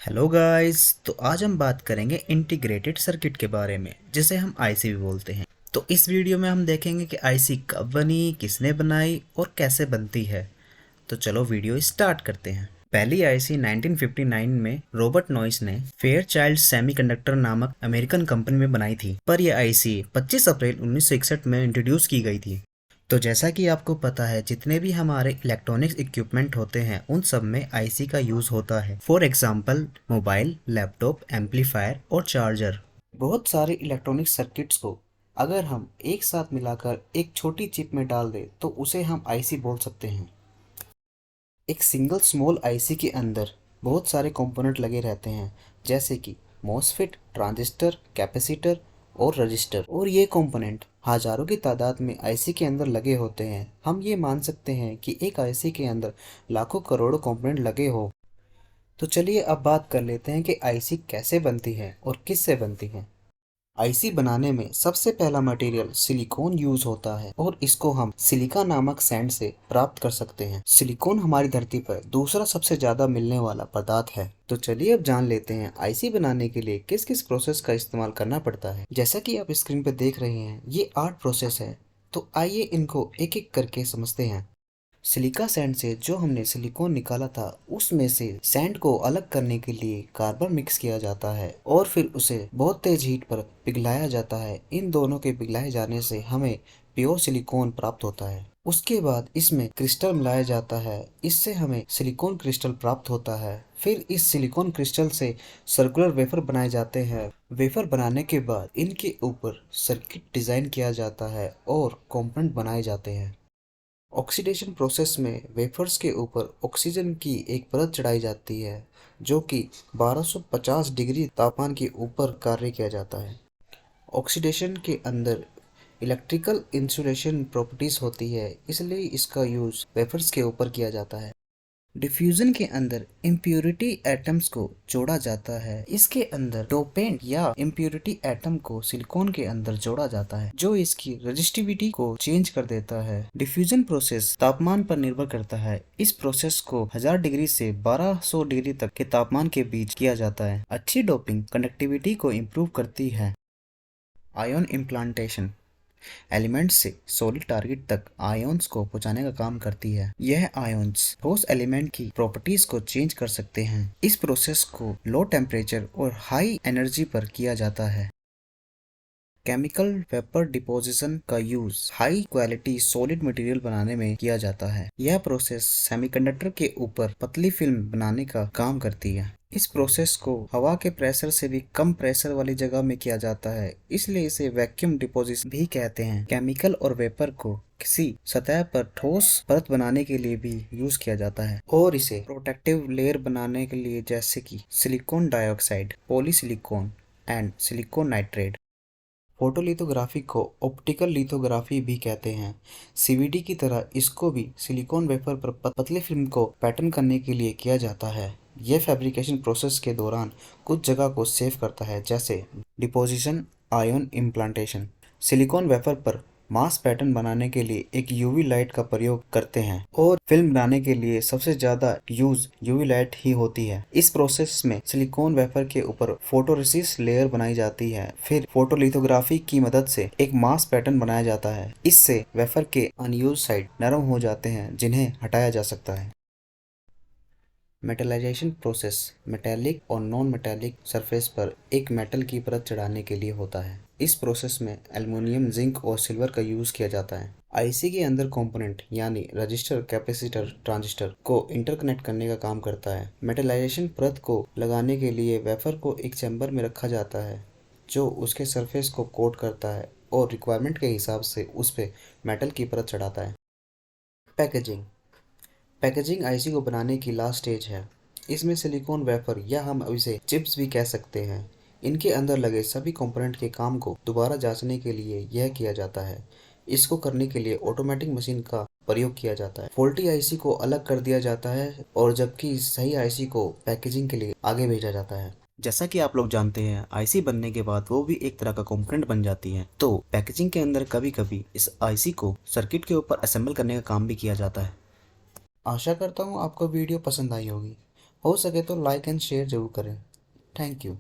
Hello guys. तो आज हम बात करेंगे इंटीग्रेटेड सर्किट के बारे में, जिसे हम आईसी भी बोलते हैं। तो इस वीडियो में हम देखेंगे कि आईसी कब बनी, किसने बनाई और कैसे बनती है। तो चलो वीडियो स्टार्ट करते हैं। पहली आईसी 1959 में रॉबर्ट नॉइस ने फेयरचाइल्ड सेमीकंडक्टर नामक अमेरिकन कंपनी में बनाई थी, पर यह आईसी 25 अप्रैल 1961 में इंट्रोड्यूस की गई थी। तो जैसा कि आपको पता है, जितने भी हमारे इलेक्ट्रॉनिक्स इक्विपमेंट होते हैं उन सब में आईसी का यूज होता है। For example mobile, laptop, amplifier और चार्जर। बहुत सारे इलेक्ट्रॉनिक सर्किट्स को अगर हम एक साथ मिलाकर एक छोटी चिप में डाल दें तो उसे हम आईसी बोल सकते हैं। एक सिंगल स्मॉल आईसी के अंदर बहुत सारे कंपोनेंट लगे रहते हैं, जैसे कि मॉसफेट, ट्रांजिस्टर, कैपेसिटर और रजिस्टर। और ये कंपोनेंट हजारों की तादाद में आईसी के अंदर लगे होते हैं। हम ये मान सकते हैं कि एक आईसी के अंदर लाखों करोड़ों कंपोनेंट लगे हो। तो चलिए अब बात कर लेते हैं कि आईसी कैसे बनती है और किस से बनती है। आईसी बनाने में सबसे पहला मटेरियल सिलिकॉन यूज होता है और इसको हम सिलिका नामक सैंड से प्राप्त कर सकते हैं। सिलिकॉन हमारी धरती पर दूसरा सबसे ज्यादा मिलने वाला पदार्थ है। तो चलिए अब जान लेते हैं आईसी बनाने के लिए किस किस प्रोसेस का इस्तेमाल करना पड़ता है। जैसा कि आप स्क्रीन पर देख रहे हैं, ये 8 प्रोसेस है। तो आइए इनको एक एक करके समझते हैं। सिलिका सैंड से जो हमने सिलिकॉन निकाला था, उसमें से सैंड को अलग करने के लिए कार्बन मिक्स किया जाता है और फिर उसे बहुत तेज हीट पर पिघलाया जाता है। इन दोनों के पिघलाए जाने से हमें प्योर सिलिकॉन प्राप्त होता है। उसके बाद इसमें क्रिस्टल मिलाया जाता है, इससे हमें सिलिकॉन क्रिस्टल प्राप्त होता है। फिर इस सिलिकॉन क्रिस्टल से सर्कुलर वेफर बनाए जाते हैं। वेफर बनाने के बाद इनके ऊपर सर्किट डिजाइन किया जाता है और कंपोनेंट बनाए जाते हैं। ऑक्सीडेशन प्रोसेस में वेफर्स के ऊपर ऑक्सीजन की एक परत चढ़ाई जाती है, जो कि 1250 डिग्री तापमान के ऊपर कार्य किया जाता है। ऑक्सीडेशन के अंदर इलेक्ट्रिकल इंसुलेशन प्रॉपर्टीज होती है, इसलिए इसका यूज वेफर्स के ऊपर किया जाता है। डिफ्यूजन के अंदर इम्प्योरिटी एटम्स को जोड़ा जाता है। इसके अंदर डोपेंट या इम्प्योरिटी एटम को सिलिकॉन के अंदर जोड़ा जाता है, जो इसकी रेजिस्टिविटी को चेंज कर देता है। डिफ्यूजन प्रोसेस तापमान पर निर्भर करता है। इस प्रोसेस को 1000 डिग्री से 1200 डिग्री तक के तापमान के बीच किया जाता है। अच्छी डोपिंग कंडक्टिविटी को इम्प्रूव करती है। आयन इम्प्लांटेशन एलिमेंट्स से सॉलिड टारगेट तक आयोन्स को पहुंचाने का काम करती है। यह आयोन्स ठोस एलिमेंट की प्रॉपर्टीज को चेंज कर सकते हैं। इस प्रोसेस को लो टेम्परेचर और हाई एनर्जी पर किया जाता है। केमिकल वेपर डिपोजिशन का use high quality solid material बनाने में किया जाता है। यह प्रोसेस सेमीकंडक्टर के ऊपर पतली फिल्म बनाने का काम करती है। इस प्रोसेस को हवा के प्रेशर से भी कम प्रेशर वाली जगह में किया जाता है, इसलिए इसे वैक्यूम डिपोजिशन भी कहते हैं। केमिकल और वेपर को किसी सतह पर ठोस परत बनाने के लिए भी यूज किया जाता है और इसे प्रोटेक्टिव लेयर बनाने के लिए, जैसे कि silicon dioxide, polysilicon and silicon nitrate. Photolithography को ऑप्टिकल लिथोग्राफी भी कहते हैं। सीवीडी की तरह इसको भी सिलिकॉन वेफर पर पतली फिल्म को पैटर्न करने के लिए किया जाता है। यह फैब्रिकेशन प्रोसेस के दौरान कुछ जगह को सेव करता है, जैसे deposition, ion implantation. Silicon wafer पर मास पैटर्न बनाने के लिए एक यूवी लाइट का प्रयोग करते हैं और फिल्म बनाने के लिए सबसे ज्यादा यूज यूवी लाइट ही होती है। इस प्रोसेस में सिलिकॉन वेफर के ऊपर फोटोरेसिस्ट लेयर बनाई जाती है। फिर फोटोलिथोग्राफी की मदद से एक मास पैटर्न बनाया जाता है। इससे वेफर के अनयूज साइड नरम हो जाते हैं, जिन्हें हटाया जा सकता है। मेटलाइजेशन प्रोसेस मेटेलिक और नॉन मेटेलिक सरफेस पर एक मेटल की परत चढ़ाने के लिए होता है। इस प्रोसेस में एल्युमिनियम, जिंक और सिल्वर का यूज किया जाता है। आईसी के अंदर कंपोनेंट यानी रजिस्टर, कैपेसिटर, ट्रांजिस्टर को इंटरकनेक्ट करने का काम करता है। मेटलाइजेशन परत को लगाने के लिए वेफर को एक चैम्बर में रखा जाता है, जो उसके सरफेस को कोट करता है और रिक्वायरमेंट के हिसाब से उस पर मेटल की परत चढ़ाता है। पैकेजिंग पैकेजिंग आईसी को बनाने की लास्ट स्टेज है। इसमें सिलिकॉन वेफर, या हम इसे चिप्स भी कह सकते हैं, इनके अंदर लगे सभी कंपोनेंट के काम को दोबारा जांचने के लिए यह किया जाता है। इसको करने के लिए ऑटोमेटिक मशीन का प्रयोग किया जाता है। फॉल्टी आईसी को अलग कर दिया जाता है और जबकि सही आईसी को पैकेजिंग के लिए आगे भेजा जाता है। जैसा कि आप लोग जानते हैं, आईसी बनने के बाद वो भी एक तरह का कंपोनेंट बन जाती है। तो पैकेजिंग के अंदर कभी कभी इस आईसी को सर्किट के ऊपर असेंबल करने का काम भी किया जाता है। आशा करता हूँ आपको वीडियो पसंद आई होगी। हो सके तो लाइक एंड शेयर जरूर करें। Thank you.